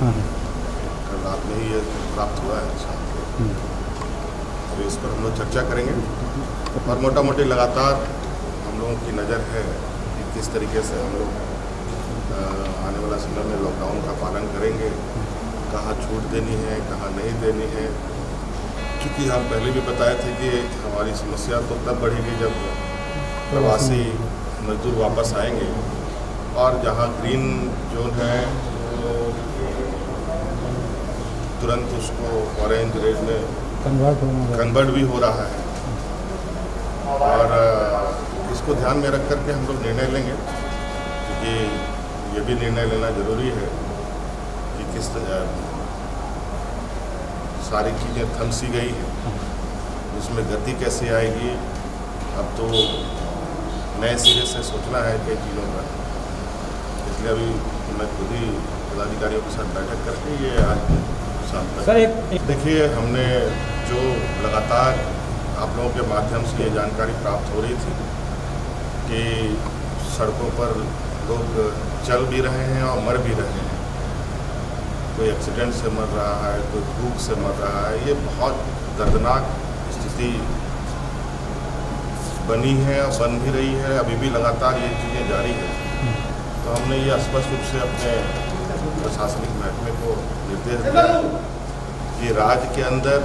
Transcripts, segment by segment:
कल रात में ही ये प्राप्त हुआ है शाम को। तो इस पर हम लोग चर्चा करेंगे और मोटा मोटी लगातार हम लोगों की नज़र है कि किस तरीके से हम लोग आने वाला समय में लॉकडाउन का पालन करेंगे, कहाँ छूट देनी है, कहाँ नहीं देनी है। क्योंकि हम पहले भी बताए थे कि हमारी समस्या तो तब बढ़ेगी जब प्रवासी मजदूर वापस आएंगे और जहाँ ग्रीन जोन है वो तुरंत उसको ऑरेंज रेड में कन्वर्ट भी हो रहा है। और इसको ध्यान में रख करके हम लोग निर्णय लेंगे, क्योंकि ये भी निर्णय लेना जरूरी है कि किस सारी चीज़ें थम सी गई हैं, उसमें गति कैसे आएगी। अब तो नए सिरे से सोचना है कई चीज़ों का, इसलिए अभी मैं खुद ही पदाधिकारियों के साथ बैठक करके ये आज शाम तक सर एक देखिए, हमने जो लगातार आप लोगों के माध्यम से ये जानकारी प्राप्त हो रही थी कि सड़कों पर लोग चल भी रहे हैं और मर भी रहे हैं, कोई एक्सीडेंट से मर रहा है, कोई भूख से मर रहा है। ये बहुत दर्दनाक स्थिति बनी है और बन भी रही है, अभी भी लगातार ये चीज़ें जारी है। तो हमने ये स्पष्ट रूप से अपने प्रशासनिक महकमे को निर्देश दिया कि राज्य के अंदर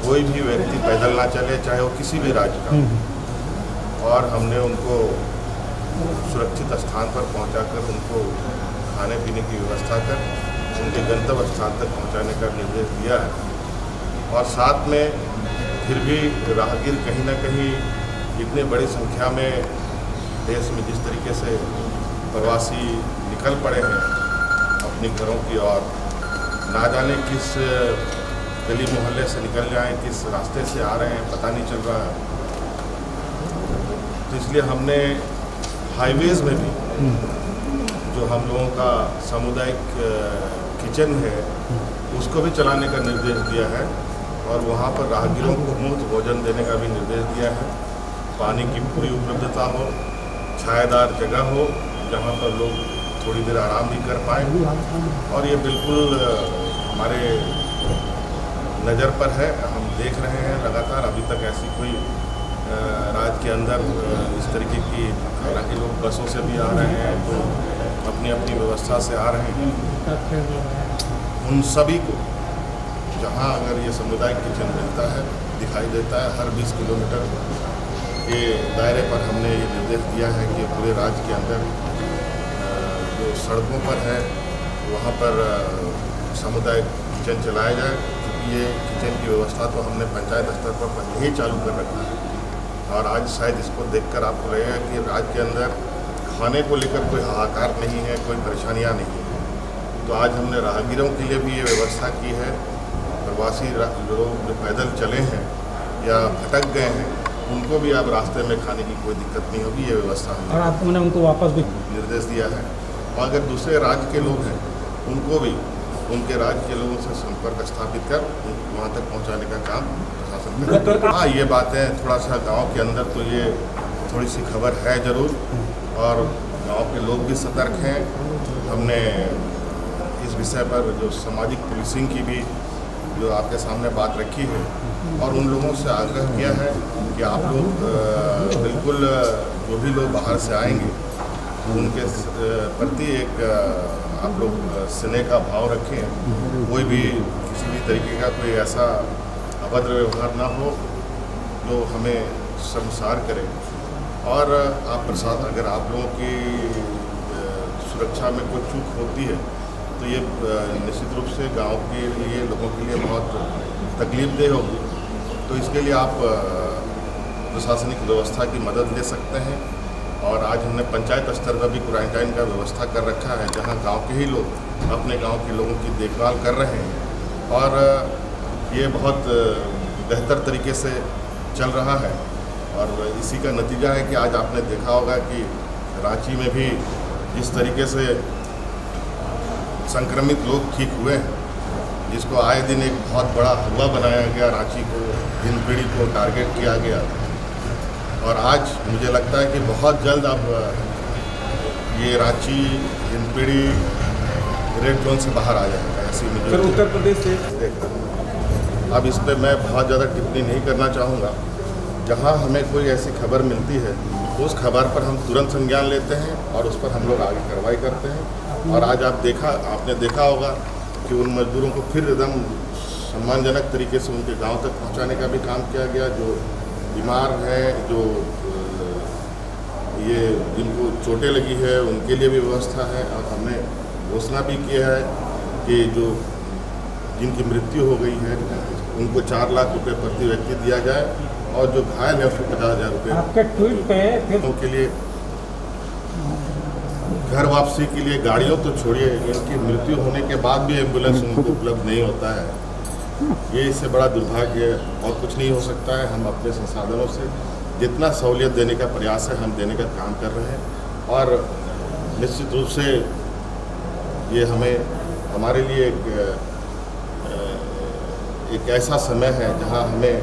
कोई भी व्यक्ति पैदल ना चले, चाहे वो किसी भी राज्य का। और हमने उनको सुरक्षित स्थान पर पहुंचाकर उनको खाने पीने की व्यवस्था कर उनके गंतव्य स्थान तक पहुंचाने का निर्देश दिया है। और साथ में फिर भी राहगीर कहीं ना कहीं इतने बड़ी संख्या में देश में जिस तरीके से प्रवासी निकल पड़े हैं अपने घरों की ओर, ना जाने किस गली मोहल्ले से निकल जाएं, किस रास्ते से आ रहे हैं पता नहीं चल रहा है। तो इसलिए हमने हाईवेज़ में भी जो हम लोगों का सामुदायिक किचन है उसको भी चलाने का निर्देश दिया है और वहाँ पर राहगीरों को मुफ्त भोजन देने का भी निर्देश दिया है। पानी की पूरी उपलब्धता हो, छायादार जगह हो जहाँ पर लोग थोड़ी देर आराम भी कर पाएँ। और ये बिल्कुल हमारे नज़र पर है, हम देख रहे हैं लगातार। अभी तक ऐसी कोई राज्य के अंदर इस तरीके की, हालांकि लोग बसों से भी आ रहे हैं तो अपनी अपनी व्यवस्था से आ रहे हैं, उन सभी को जहां अगर ये सामुदायिक किचन मिलता है, दिखाई देता है, हर 20 किलोमीटर के दायरे पर हमने ये निर्देश दिया है कि पूरे राज्य के अंदर जो सड़कों पर है वहाँ पर सामुदायिक किचन चलाया जाए। क्योंकि ये किचन की व्यवस्था तो हमने पंचायत स्तर पर पहले ही चालू कर रखा है और आज शायद इसको देखकर आपको लगेगा कि राज्य के अंदर खाने को लेकर कोई हाहाकार नहीं है, कोई परेशानियां नहीं है। तो आज हमने राहगीरों के लिए भी ये व्यवस्था की है। प्रवासी लोग जो पैदल चले हैं या भटक गए हैं उनको भी अब रास्ते में खाने की कोई दिक्कत नहीं होगी, ये व्यवस्था और आपने उनको वापस भी निर्देश दिया है। और अगर दूसरे राज्य के लोग हैं उनको भी उनके राज्य के लोगों से संपर्क स्थापित कर वहाँ तक पहुँचाने का काम प्रशासन करेगा। हाँ, ये बातें थोड़ा सा गांव के अंदर तो ये थोड़ी सी खबर है ज़रूर, और गांव के लोग भी सतर्क हैं। हमने इस विषय पर जो सामाजिक पुलिसिंग की भी जो आपके सामने बात रखी है और उन लोगों से आग्रह किया है कि आप लोग बिल्कुल जो भी लोग बाहर से आएंगे उनके प्रति एक आप लोग स्नेह का भाव रखें। कोई भी किसी भी तरीके का कोई ऐसा अभद्र व्यवहार ना हो जो हमें शर्मसार करे। और आप अगर आप लोगों की सुरक्षा में कोई चूक होती है तो ये निश्चित रूप से गांव के लिए, लोगों के लिए बहुत तकलीफदेह होगी। तो इसके लिए आप प्रशासनिक व्यवस्था की मदद ले सकते हैं। और आज हमने पंचायत स्तर पर भी क्वारंटाइन का व्यवस्था कर रखा है, जहां गांव के ही लोग अपने गांव के लोगों की देखभाल कर रहे हैं और ये बहुत बेहतर तरीके से चल रहा है। और इसी का नतीजा है कि आज आपने देखा होगा कि रांची में भी जिस तरीके से संक्रमित लोग ठीक हुए हैं, जिसको आए दिन एक बहुत बड़ा हुआ बनाया गया, रांची को, हिंदपीढ़ी को टारगेट किया गया। और आज मुझे लगता है कि बहुत जल्द अब ये रांची, हिंदपीढ़ी रेड जोन से बाहर आ जाएगा। ऐसी मुझे सर उत्तर प्रदेश से अब इस पर मैं बहुत ज़्यादा टिप्पणी नहीं करना चाहूँगा। जहाँ हमें कोई ऐसी खबर मिलती है तो उस खबर पर हम तुरंत संज्ञान लेते हैं और उस पर हम लोग आगे कार्रवाई करते हैं। और आज आपने देखा होगा कि उन मजदूरों को फिर एकदम सम्मानजनक तरीके से उनके गांव तक पहुंचाने का भी काम किया गया। जो बीमार हैं, जो ये जिनको चोटें लगी है, उनके लिए भी व्यवस्था है। और हमने घोषणा भी किया है कि जो जिनकी मृत्यु हो गई है उनको 4 लाख रुपए प्रति व्यक्ति दिया जाए और जो घायल है उसको 50,000 रुपये आपके ट्वीट पे के लिए घर वापसी के लिए गाड़ियों तो छोड़िए, इनकी मृत्यु होने के बाद भी एम्बुलेंस उनको उपलब्ध नहीं होता है। ये इससे बड़ा दुर्भाग्य है और कुछ नहीं हो सकता है। हम अपने संसाधनों से जितना सहूलियत देने का प्रयास है हम देने का काम कर रहे हैं। और निश्चित रूप से ये हमारे लिए एक ऐसा समय है जहां हमें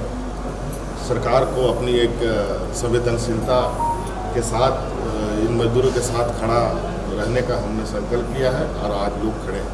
सरकार को अपनी एक संवेदनशीलता के साथ इन मजदूरों के साथ खड़ा रहने का हमने संकल्प लिया है और आज लोग खड़े हैं।